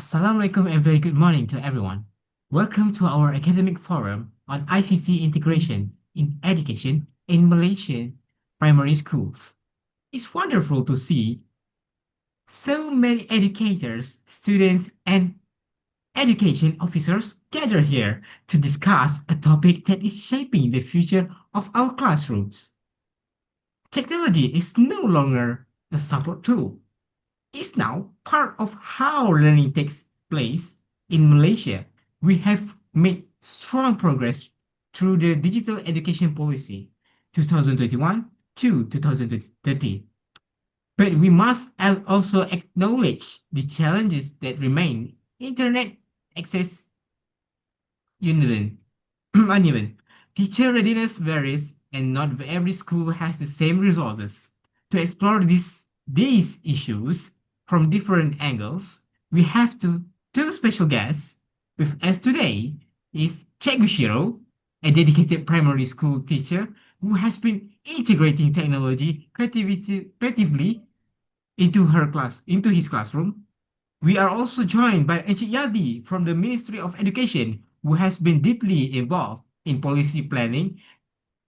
Assalamualaikum and very good morning to everyone. Welcome to our academic forum on ICT integration in education in Malaysian primary schools. It's wonderful to see so many educators, students, and education officers gather here to discuss a topic that is shaping the future of our classrooms. Technology is no longer a support tool. It's now part of how learning takes place in Malaysia. We have made strong progress through the digital education policy 2021 to 2030. But we must also acknowledge the challenges that remain. Internet access uneven. uneven. Teacher readiness varies, and not every school has the same resources. To explore these issues from different angles, we have two special guests. With us today is Cikgu Shiro, a dedicated primary school teacher who has been integrating technology creatively into his classroom. We are also joined by Encik Yadi from the Ministry of Education, who has been deeply involved in policy planning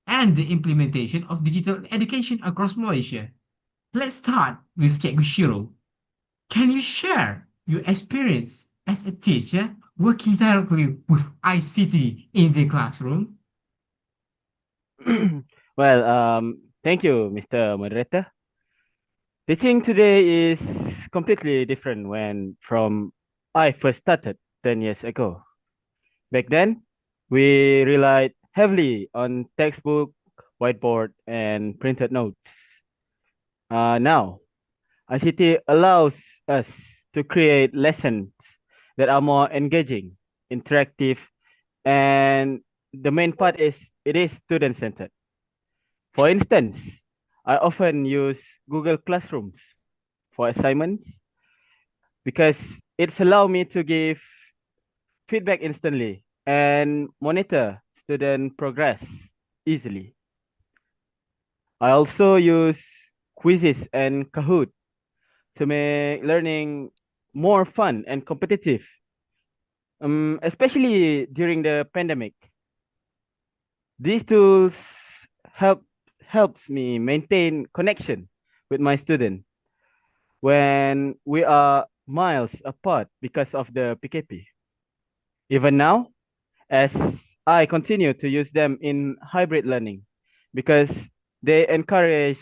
and the implementation of digital education across Malaysia. Let's start with Cikgu Shiro. Can you share your experience as a teacher working directly with ICT in the classroom? Thank you, Mr. Moderator. Teaching today is completely different when from I first started 10 years ago. Back then, we relied heavily on textbook, whiteboard, and printed notes. Now, ICT allows us to create lessons that are more engaging, interactive, and the main part is it is student-centered. For instance, I often use Google Classrooms for assignments because it's allow me to give feedback instantly and monitor student progress easily. I also use quizzes and Kahoot to make learning more fun and competitive, especially during the pandemic. These tools help helps me maintain connection with my student when we are miles apart because of the PKP. Even now, as I continue to use them in hybrid learning because they encourage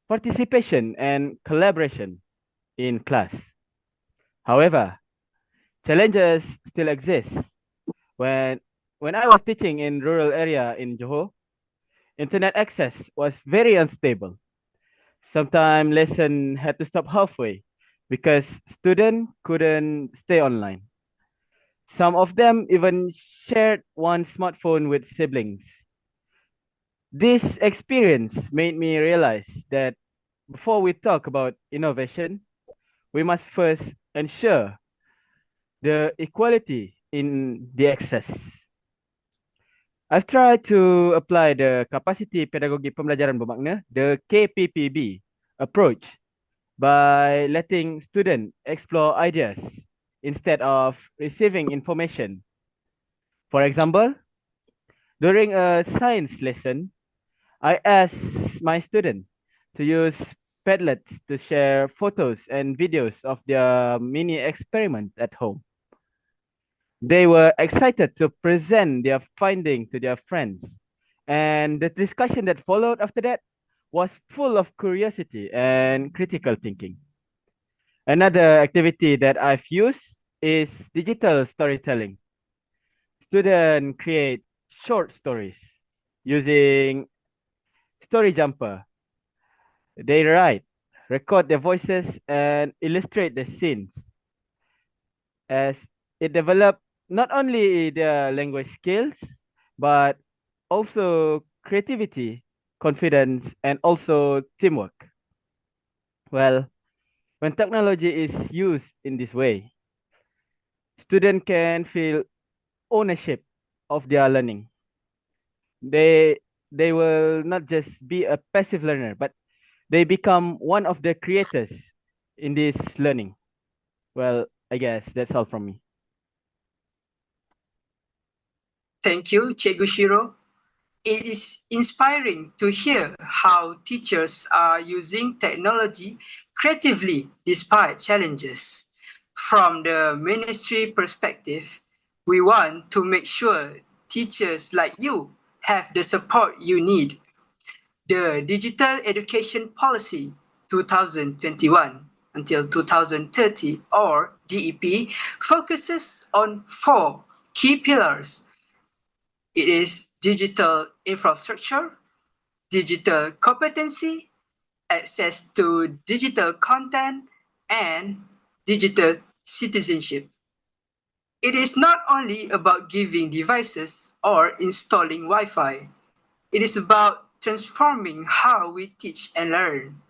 participation and collaboration in class. However, challenges still exist. When when I was teaching in rural area in Johor, internet access was very unstable. Sometimes lesson had to stop halfway because student couldn't stay online. Some of them even shared one smartphone with siblings. This experience made me realize that before we talk about innovation, we must first ensure the equality in the access. I've tried to apply the Capacity Pedagogi Pembelajaran Bermakna, the KPPB approach by letting students explore ideas instead of receiving information. For example, during a science lesson, I asked my students to use Padlets to share photos and videos of their mini experiments at home. They were excited to present their findings to their friends, and the discussion that followed after that was full of curiosity and critical thinking. Another activity that I've used is digital storytelling. Students create short stories using Story Jumper. They write, record their voices, and illustrate the scenes as it developed not only their language skills, but also creativity, confidence, and also teamwork. Well, when technology is used in this way, students can feel ownership of their learning. They they will not just be a passive learner, but they become one of the creators in this learning. Well, I guess that's all from me. Thank you, Cikgu Shiro. It is inspiring to hear how teachers are using technology creatively despite challenges. From the ministry perspective, we want to make sure teachers like you have the support you need. The Digital Education Policy 2021 until 2030, or DEP, focuses on four key pillars. It is digital infrastructure, digital competency, access to digital content, and digital citizenship. It is not only about giving devices or installing Wi-Fi. It is about transforming how we teach and learn.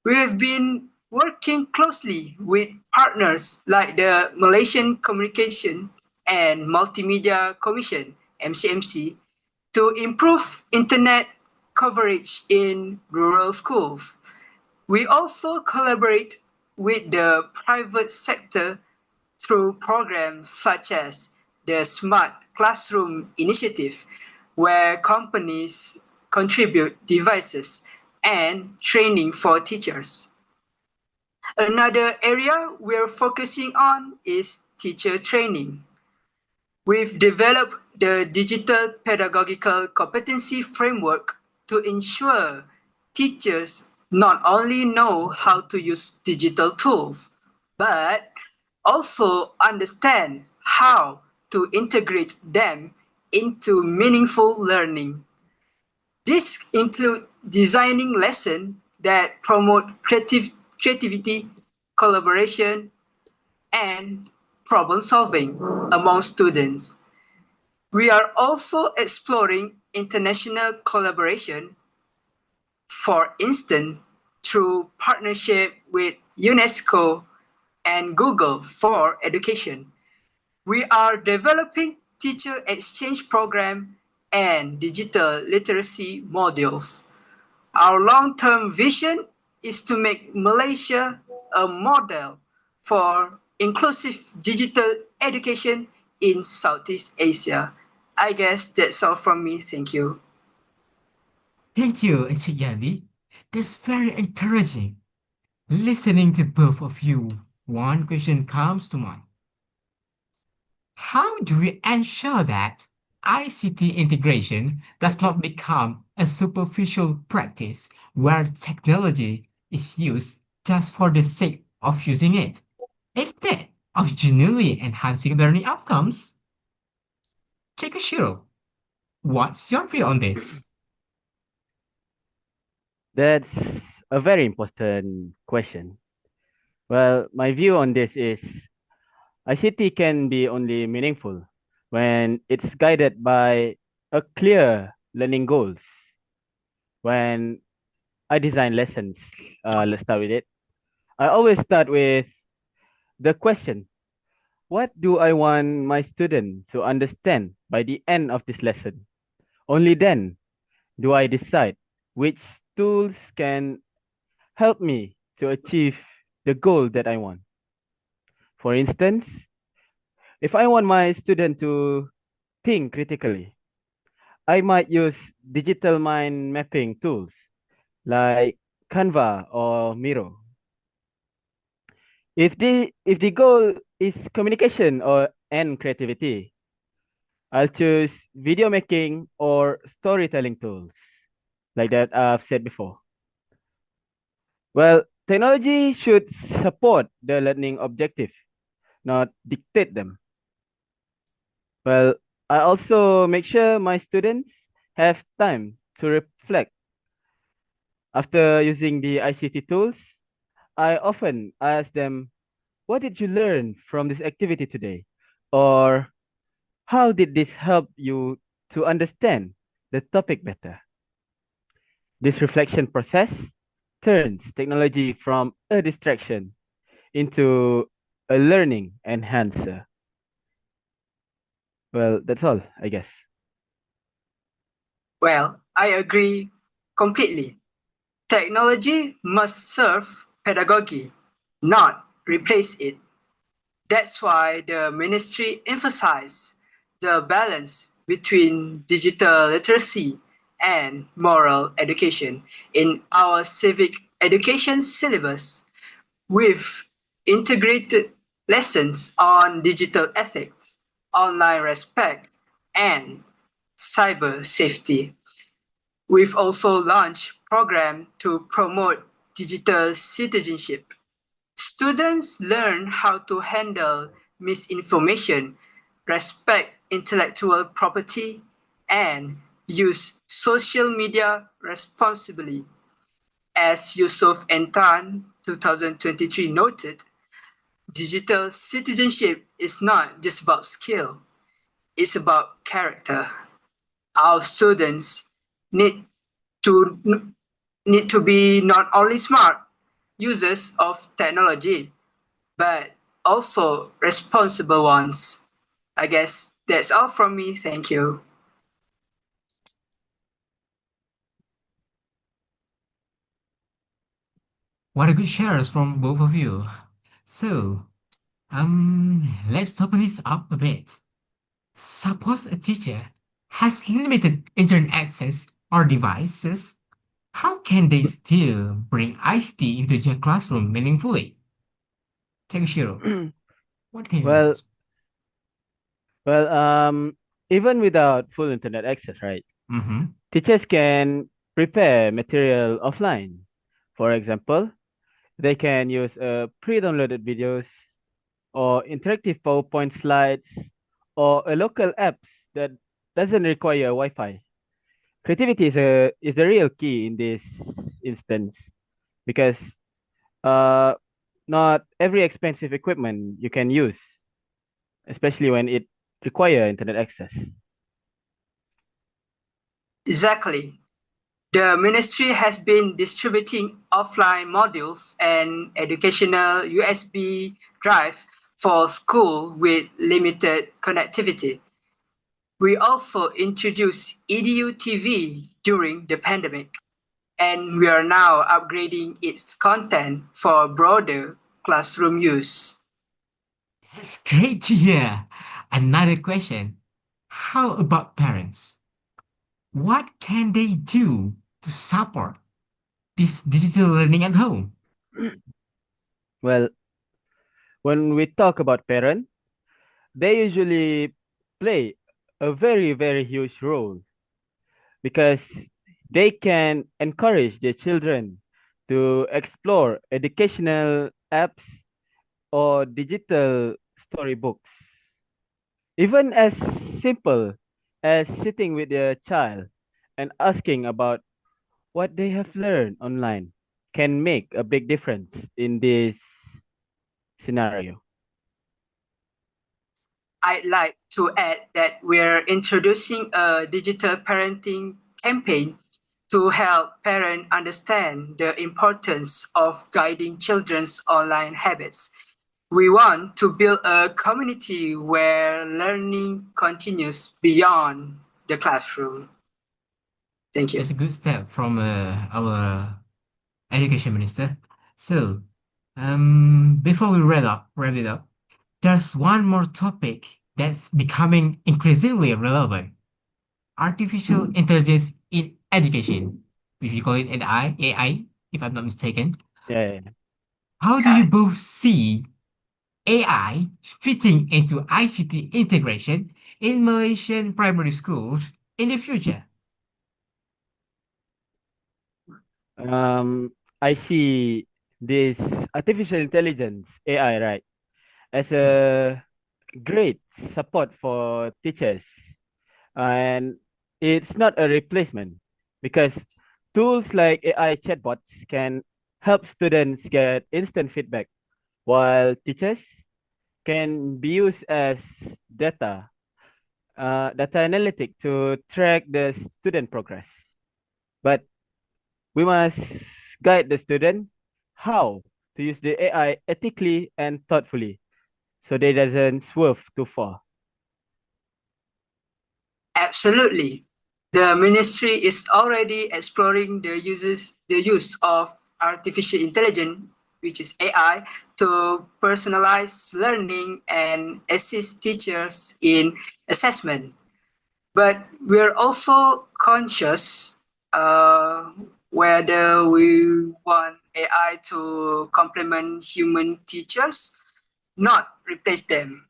We have been working closely with partners like the Malaysian Communication and Multimedia Commission, MCMC, to improve internet coverage in rural schools. We also collaborate with the private sector through programs such as the Smart Classroom Initiative, where companies contribute devices and training for teachers. Another area we're focusing on is teacher training. We've developed the Digital Pedagogical Competency Framework to ensure teachers not only know how to use digital tools, but also understand how to integrate them into meaningful learning. This includes designing lessons that promote creativity, collaboration, and problem solving among students. We are also exploring international collaboration, for instance, through partnership with UNESCO and Google for education. We are developing teacher exchange program and digital literacy modules. Our long-term vision is to make Malaysia a model for inclusive digital education in Southeast Asia. I guess that's all from me. Thank you. Thank you, Encik Yadi. That's very encouraging. Listening to both of you, one question comes to mind. How do we ensure that ICT integration does not become a superficial practice where technology is used just for the sake of using it, instead of genuinely enhancing learning outcomes? Shiro, what's your view on this? That's a very important question. Well, my view on this is ICT can be only meaningful when it's guided by a clear learning goals. When I design lessons, let's start with it. I always start with the question, what do I want my student to understand by the end of this lesson? Only then do I decide which tools can help me to achieve the goal that I want. For instance, if I want my student to think critically, I might use digital mind mapping tools like Canva or Miro. If the goal is communication or and creativity, I'll choose video making or storytelling tools like that I've said before. Well, technology should support the learning objective, not dictate them. Well, I also make sure my students have time to reflect. After using the ICT tools, I often ask them, what did you learn from this activity today? Or how did this help you to understand the topic better? This reflection process turns technology from a distraction into a learning enhancer. Well, that's all, I guess. Well, I agree completely. Technology must serve pedagogy, not replace it. That's why the ministry emphasized the balance between digital literacy and moral education in our civic education syllabus. We've integrated lessons on digital ethics, online respect, and cyber safety. We've also launched programs to promote digital citizenship. Students learn how to handle misinformation, respect intellectual property, and use social media responsibly. As Yusuf and Tan 2023 noted, digital citizenship is not just about skill, it's about character. Our students need to need to be not only smart users of technology, but also responsible ones. I guess that's all from me. Thank you. What a good shares from both of you. So, let's open this up a bit. Suppose a teacher has limited internet access or devices. How can they still bring ICT into their classroom meaningfully? Take a Shiro. What can you Well, advise? well, even without full internet access, right? Mm-hmm. Teachers can prepare material offline. For example, they can use pre-downloaded videos or interactive PowerPoint slides or a local apps that doesn't require Wi-Fi. Creativity is the real key in this instance because uh, not every expensive equipment you can use, especially when it require internet access. Exactly. The ministry has been distributing offline modules and educational USB drive for school with limited connectivity. We also introduced EDU TV during the pandemic, and we are now upgrading its content for broader classroom use. That's great to hear. Another question. How about parents? What can they do to support this digital learning at home? Well, when we talk about parents, they usually play a very huge role because they can encourage their children to explore educational apps or digital storybooks. Even as simple as sitting with their child and asking about what they have learned online can make a big difference in this scenario. I'd like to add that we're introducing a digital parenting campaign to help parents understand the importance of guiding children's online habits. We want to build a community where learning continues beyond the classroom. Thank you. That's a good step from our education minister. So, before we wrap it up, there's one more topic that's becoming increasingly relevant: artificial intelligence in education. If you call it AI, if I'm not mistaken. Yeah, yeah. How do you both see AI fitting into ICT integration in Malaysian primary schools in the future? I see this artificial intelligence AI, right, as Yes. a great support for teachers, and it's not a replacement because tools like AI chatbots can help students get instant feedback, while teachers can be used as data data analytic to track the student progress. But we must guide the student how to use the AI ethically and thoughtfully so they doesn't swerve too far. Absolutely. The ministry is already exploring the use of artificial intelligence which is AI, to personalize learning and assist teachers in assessment. But we're also conscious whether we want AI to complement human teachers, not replace them.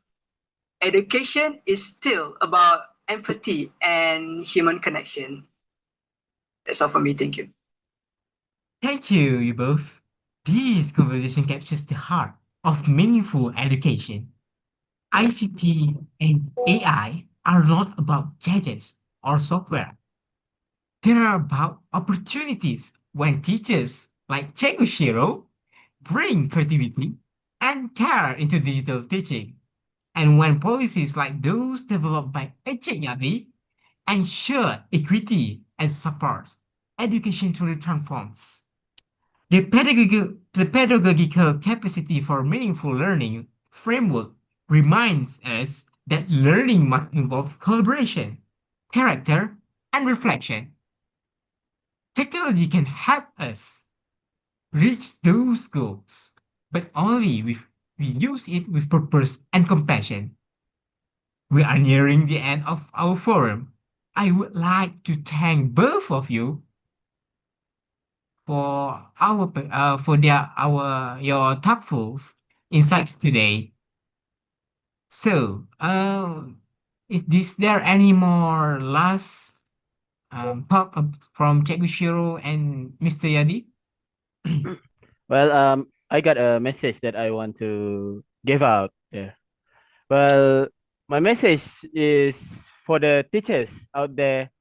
Education is still about empathy and human connection. That's all for me. Thank you. Thank you, you both. This conversation captures the heart of meaningful education. ICT and AI are not about gadgets or software. They are about opportunities when teachers like SHIRO bring creativity and care into digital teaching, and when policies like those developed by YADY ensure equity and support, education truly transforms. The pedagogical capacity for meaningful learning framework reminds us that learning must involve collaboration, character, and reflection. Technology can help us reach those goals, but only if we use it with purpose and compassion. We are nearing the end of our forum. I would like to thank both of you for your thoughtful insights today. So, is there any more last talk from Shiro and Mr. Yadi? Well, I got a message that I want to give out there. Well, my message is for the teachers out there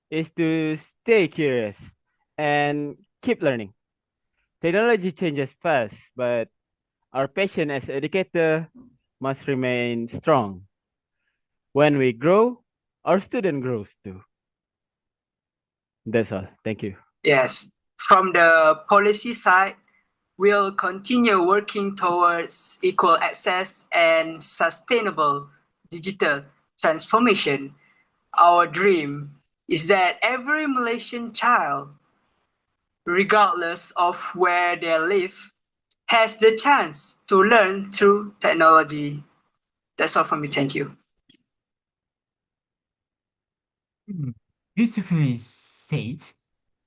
is to stay curious and keep learning. Technology changes fast, but our passion as educator must remain strong. When we grow, our student grows too. That's all. Thank you. Yes. From the policy side, we'll continue working towards equal access and sustainable digital transformation. Our dream is that every Malaysian child, regardless of where they live, has the chance to learn through technology. That's all from me. Thank you. Beautifully said.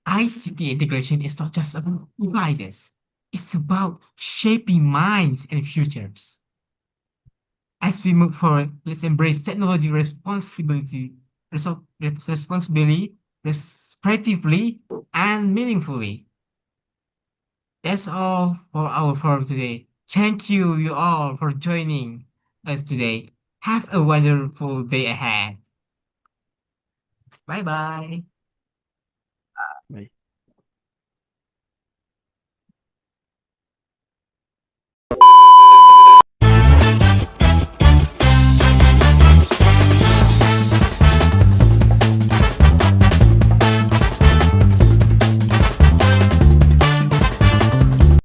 ICT integration is not just about devices. It's about shaping minds and futures. As we move forward, let's embrace technology responsibly, creatively, and meaningfully. That's all for our forum today. Thank you all for joining us today. Have a wonderful day ahead. Bye bye. Bye.